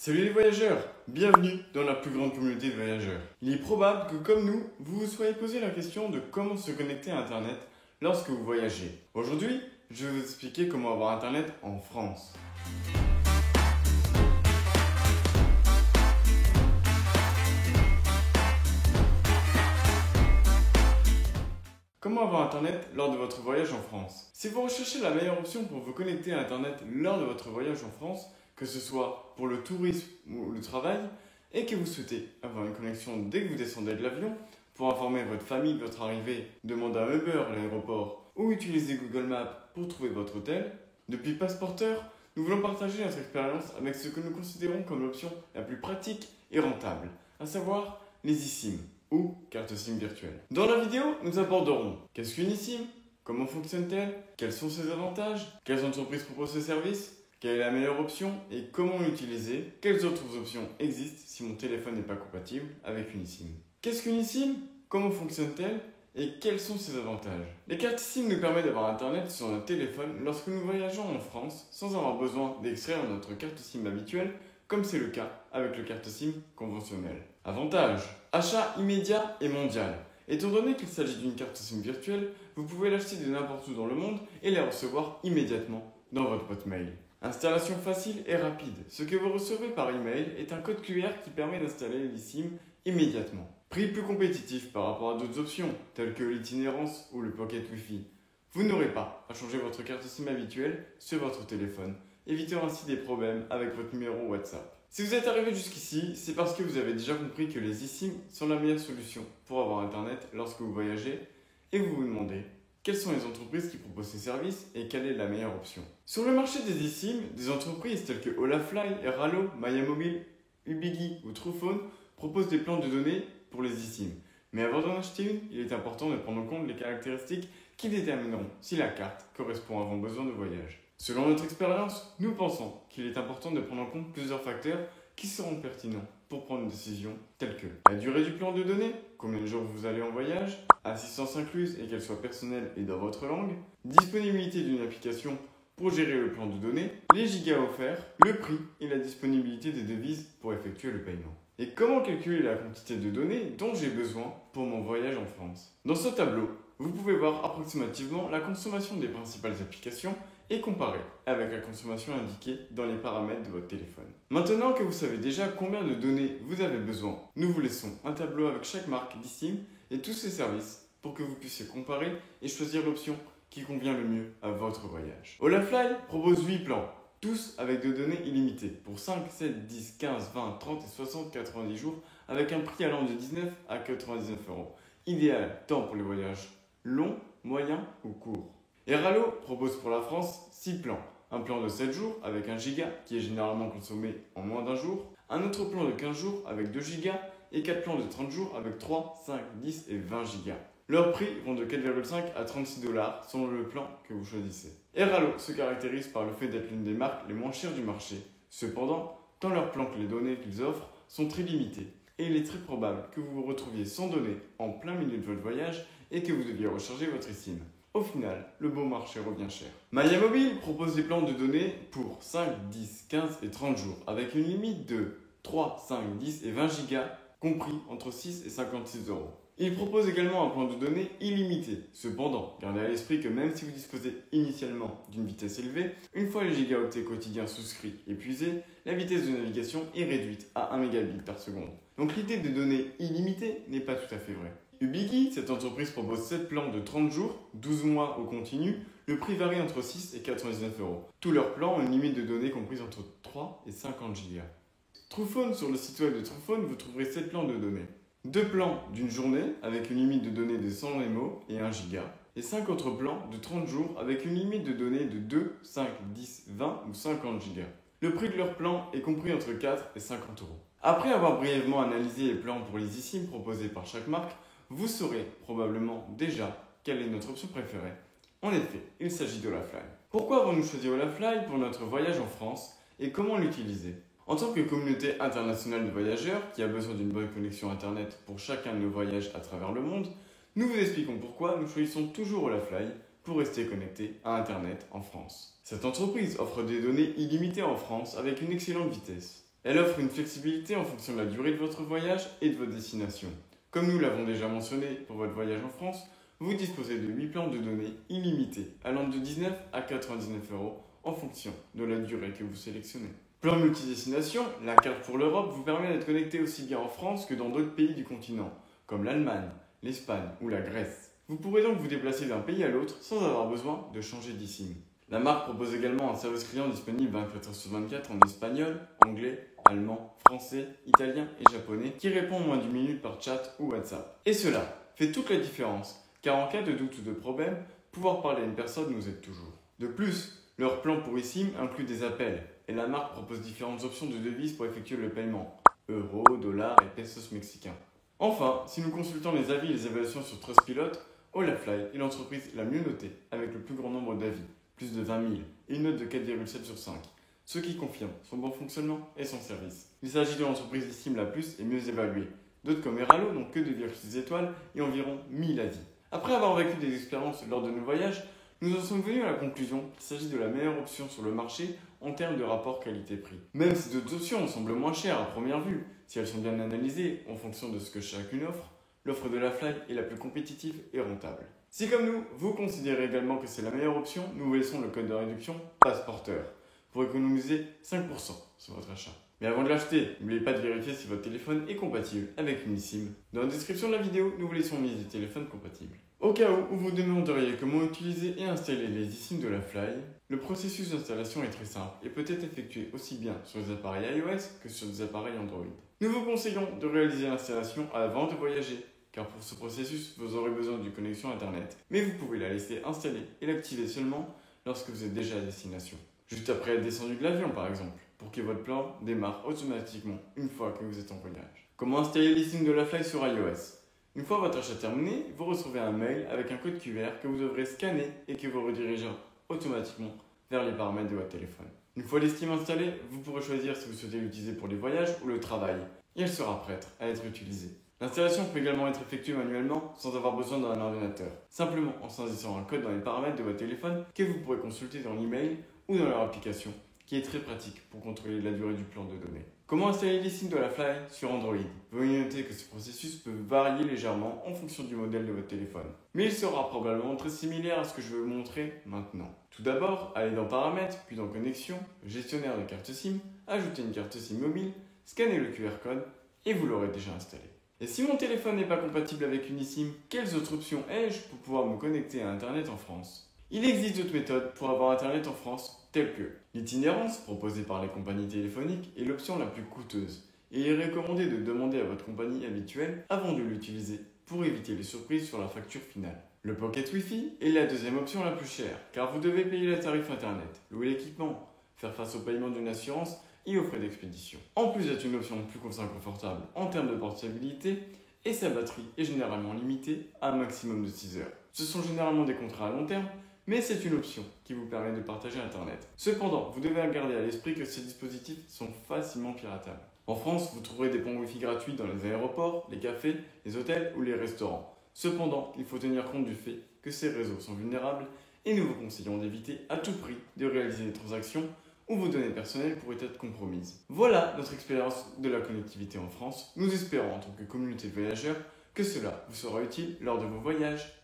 Salut les voyageurs, bienvenue dans la plus grande communauté de voyageurs. Il est probable que comme nous, vous vous soyez posé la question de comment se connecter à Internet lorsque vous voyagez. Aujourd'hui, je vais vous expliquer comment avoir Internet en France. Comment avoir Internet lors de votre voyage en France? Si vous recherchez la meilleure option pour vous connecter à Internet lors de votre voyage en France, que ce soit pour le tourisme ou le travail, et que vous souhaitez avoir une connexion dès que vous descendez de l'avion, pour informer votre famille de votre arrivée, demander un Uber à l'aéroport ou utiliser Google Maps pour trouver votre hôtel, depuis Passeporteur, nous voulons partager notre expérience avec ce que nous considérons comme l'option la plus pratique et rentable, à savoir les eSIM ou carte SIM virtuelle. Dans la vidéo, nous aborderons qu'est-ce qu'une eSIM, comment fonctionne-t-elle, quels sont ses avantages, quelles entreprises proposent ce service, quelle est la meilleure option et comment l'utiliser, quelles autres options existent si mon téléphone n'est pas compatible avec une eSIM. Qu'est-ce qu'une eSIM, comment fonctionne-t-elle et quels sont ses avantages? Les cartes SIM nous permettent d'avoir Internet sur notre téléphone lorsque nous voyageons en France sans avoir besoin d'extraire notre carte SIM habituelle, comme c'est le cas avec le carte SIM conventionnelle. Avantage: achat immédiat et mondial. Étant donné qu'il s'agit d'une carte SIM virtuelle, vous pouvez l'acheter de n'importe où dans le monde et la recevoir immédiatement dans votre boîte mail. Installation facile et rapide. Ce que vous recevez par email est un code QR qui permet d'installer l'eSIM immédiatement. Prix plus compétitif par rapport à d'autres options, telles que l'itinérance ou le Pocket Wi-Fi. Vous n'aurez pas à changer votre carte SIM habituelle sur votre téléphone, évitant ainsi des problèmes avec votre numéro WhatsApp. Si vous êtes arrivé jusqu'ici, c'est parce que vous avez déjà compris que les eSIM sont la meilleure solution pour avoir Internet lorsque vous voyagez et vous vous demandez quelles sont les entreprises qui proposent ces services et quelle est la meilleure option. Sur le marché des eSIM, des entreprises telles que Olafly, Airalo, MyMobile, Ubigi ou Truphone proposent des plans de données pour les eSIM. Mais avant d'en acheter une, il est important de prendre en compte les caractéristiques qui détermineront si la carte correspond à vos besoins de voyage. Selon notre expérience, nous pensons qu'il est important de prendre en compte plusieurs facteurs qui seront pertinents pour prendre une décision telle que la durée du plan de données, combien de jours vous allez en voyage, assistance incluse et qu'elle soit personnelle et dans votre langue, disponibilité d'une application pour gérer le plan de données, les gigas offerts, le prix et la disponibilité des devises pour effectuer le paiement. Et comment calculer la quantité de données dont j'ai besoin pour mon voyage en France? Dans ce tableau, vous pouvez voir approximativement la consommation des principales applications et comparer avec la consommation indiquée dans les paramètres de votre téléphone. Maintenant que vous savez déjà combien de données vous avez besoin, nous vous laissons un tableau avec chaque marque d'eSIM et tous ses services pour que vous puissiez comparer et choisir l'option qui convient le mieux à votre voyage. Olafly propose 8 plans, tous avec des données illimitées pour 5, 7, 10, 15, 20, 30 et 60, 90 jours avec un prix allant de 19 à 99 €. Idéal tant pour les voyages longs, moyens ou courts. Airalo propose pour la France 6 plans. Un plan de 7 jours avec 1 giga qui est généralement consommé en moins d'un jour, un autre plan de 15 jours avec 2 gigas et 4 plans de 30 jours avec 3, 5, 10 et 20 gigas. Leurs prix vont de 4,5 à 36 $ selon le plan que vous choisissez. Airalo se caractérise par le fait d'être l'une des marques les moins chères du marché. Cependant, tant leurs plans que les données qu'ils offrent sont très limitées et il est très probable que vous vous retrouviez sans données en plein milieu de votre voyage et que vous deviez recharger votre eSIM. Au final, le bon marché revient cher. MyMobile propose des plans de données pour 5, 10, 15 et 30 jours avec une limite de 3, 5, 10 et 20 gigas compris entre 6 et 56 €. Il propose également un plan de données illimité. Cependant, gardez à l'esprit que même si vous disposez initialement d'une vitesse élevée, une fois les gigaoctets quotidiens souscrits épuisés, la vitesse de navigation est réduite à 1 mégabit par seconde. Donc l'idée de données illimitées n'est pas tout à fait vraie. Ubigi, cette entreprise propose 7 plans de 30 jours, 12 mois au continu. Le prix varie entre 6 et 99 €. Tous leurs plans ont une limite de données comprise entre 3 et 50 gigas. Truphone, sur le site web de Truphone, vous trouverez 7 plans de données. 2 plans d'une journée avec une limite de données de 100 MO et 1 giga. Et 5 autres plans de 30 jours avec une limite de données de 2, 5, 10, 20 ou 50 gigas. Le prix de leurs plans est compris entre 4 et 50 €. Après avoir brièvement analysé les plans pour les eSIM proposés par chaque marque, vous saurez probablement déjà quelle est notre option préférée. En effet, il s'agit d'Olafly. Pourquoi avons-nous choisi Olafly pour notre voyage en France et comment l'utiliser? En tant que communauté internationale de voyageurs qui a besoin d'une bonne connexion Internet pour chacun de nos voyages à travers le monde, nous vous expliquons pourquoi nous choisissons toujours Olafly pour rester connecté à Internet en France. Cette entreprise offre des données illimitées en France avec une excellente vitesse. Elle offre une flexibilité en fonction de la durée de votre voyage et de votre destination. Comme nous l'avons déjà mentionné pour votre voyage en France, vous disposez de 8 plans de données illimités allant de 19 à 99 € en fonction de la durée que vous sélectionnez. Plan multidestination, la carte pour l'Europe vous permet d'être connecté aussi bien en France que dans d'autres pays du continent, comme l'Allemagne, l'Espagne ou la Grèce. Vous pourrez donc vous déplacer d'un pays à l'autre sans avoir besoin de changer d'eSIM. La marque propose également un service client disponible 24h/24 en espagnol, anglais, allemand, français, italien et japonais qui répond en moins d'une minute par chat ou WhatsApp. Et cela fait toute la différence, car en cas de doute ou de problème, pouvoir parler à une personne nous aide toujours. De plus, leur plan pour eSIM inclut des appels et la marque propose différentes options de devises pour effectuer le paiement, euros, dollars et pesos mexicains. Enfin, si nous consultons les avis et les évaluations sur Trustpilot, Olafly est l'entreprise la mieux notée avec le plus grand nombre d'avis, plus de 20 000, et une note de 4,7 sur 5, ce qui confirme son bon fonctionnement et son service. Il s'agit de l'entreprise eSIM la plus et mieux évaluée. D'autres comme Eralo n'ont que 2,6 étoiles et environ 1000 avis. Après avoir vécu des expériences lors de nos voyages, nous en sommes venus à la conclusion qu'il s'agit de la meilleure option sur le marché en termes de rapport qualité-prix. Même si d'autres options semblent moins chères à première vue, si elles sont bien analysées en fonction de ce que chacune offre, l'offre de la Fly est la plus compétitive et rentable. Si comme nous, vous considérez également que c'est la meilleure option, nous vous laissons le code de réduction Passeporteur pour économiser 5% sur votre achat. Mais avant de l'acheter, n'oubliez pas de vérifier si votre téléphone est compatible avec une eSIM. Dans la description de la vidéo, nous vous laissons une liste des téléphones compatibles. Au cas où vous demanderiez comment utiliser et installer les eSIM de la Fly, le processus d'installation est très simple et peut être effectué aussi bien sur les appareils iOS que sur des appareils Android. Nous vous conseillons de réaliser l'installation avant de voyager, car pour ce processus, vous aurez besoin d'une connexion Internet. Mais vous pouvez la laisser installer et l'activer seulement lorsque vous êtes déjà à destination. Juste après être descendu de l'avion par exemple, pour que votre plan démarre automatiquement une fois que vous êtes en voyage. Comment installer l'eSIM de la Fly sur iOS? Une fois votre achat terminé, vous recevrez un mail avec un code QR que vous devrez scanner et qui vous redirigera automatiquement vers les paramètres de votre téléphone. Une fois l'eSIM installée, vous pourrez choisir si vous souhaitez l'utiliser pour les voyages ou le travail, et elle sera prête à être utilisée. L'installation peut également être effectuée manuellement sans avoir besoin d'un ordinateur, simplement en saisissant un code dans les paramètres de votre téléphone que vous pourrez consulter dans l'email ou dans leur application, qui est très pratique pour contrôler la durée du plan de données. Comment installer l'eSIM de la Fly sur Android? Veuillez noter que ce processus peut varier légèrement en fonction du modèle de votre téléphone, mais il sera probablement très similaire à ce que je vais vous montrer maintenant. Tout d'abord, allez dans Paramètres, puis dans Connexion, Gestionnaire de carte SIM, ajoutez une carte SIM mobile, scannez le QR code et vous l'aurez déjà installé. Et si mon téléphone n'est pas compatible avec une eSIM, quelles autres options ai-je pour pouvoir me connecter à Internet en France? Il existe d'autres méthodes pour avoir Internet en France, telles que l'itinérance proposée par les compagnies téléphoniques est l'option la plus coûteuse et il est recommandé de demander à votre compagnie habituelle avant de l'utiliser pour éviter les surprises sur la facture finale. Le Pocket Wi-Fi est la deuxième option la plus chère car vous devez payer le tarif Internet, louer l'équipement, faire face au paiement d'une assurance et aux frais d'expédition. En plus d'être une option plus confortable en termes de portabilité, et sa batterie est généralement limitée à un maximum de 6 heures. Ce sont généralement des contrats à long terme, mais c'est une option qui vous permet de partager Internet. Cependant, vous devez garder à l'esprit que ces dispositifs sont facilement piratables. En France, vous trouverez des ponts Wi-Fi gratuits dans les aéroports, les cafés, les hôtels ou les restaurants. Cependant, il faut tenir compte du fait que ces réseaux sont vulnérables et nous vous conseillons d'éviter à tout prix de réaliser des transactions où vos données personnelles pourraient être compromises. Voilà notre expérience de la connectivité en France. Nous espérons en tant que communauté de voyageurs que cela vous sera utile lors de vos voyages.